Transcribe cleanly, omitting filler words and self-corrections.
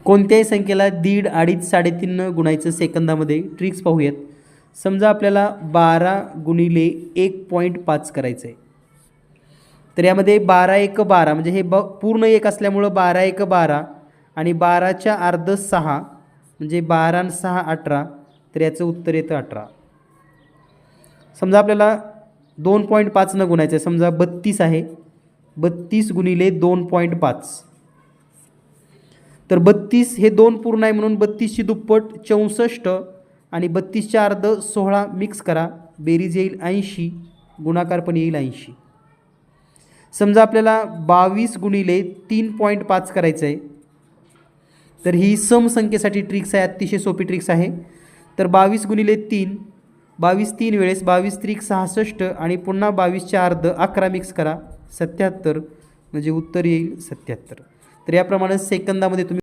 कोणत्याही संख्येला 1.5, 2.5, 3.5 गुणायचं सेकंदामध्ये ट्रिक्स पाहूयात. समजा आपल्याला 12 गुणिले 1.5 करायचं आहे. तर यामध्ये 12 1 12 म्हणजे हे पूर्ण 1 असल्यामुळं 12 1 12 आणि 12च्या अर्ध 6 म्हणजे 12 आणि 6 18. तर याचं उत्तर येतं 18. समजा आपल्याला 2.5 न गुणायचं आहे. समजा 32 आहे. 32 गुणिले 2.5. तर 32 हे 2 पूर्ण आहे म्हणून 32ची दुप्पट 64 आणि 32च्या अर्ध 16 मिक्स करा. बेरीज येईल 80, गुणाकार पण येईल 80. समजा आपल्याला 22 गुणिले 3.5 करायचं आहे. तर ही सम संख्येसाठी ट्रिक्स आहे, अतिशय सोपी ट्रिक्स आहे. तर 22 गुणिले 3, 22 3 वेळेस 22 त्रिक 66 आणि पुन्हा 22च्या अर्ध 11 मिक्स करा 77 म्हणजे उत्तर येईल 77. तर याप्रमाणे सेकंदामध्ये तुम्ही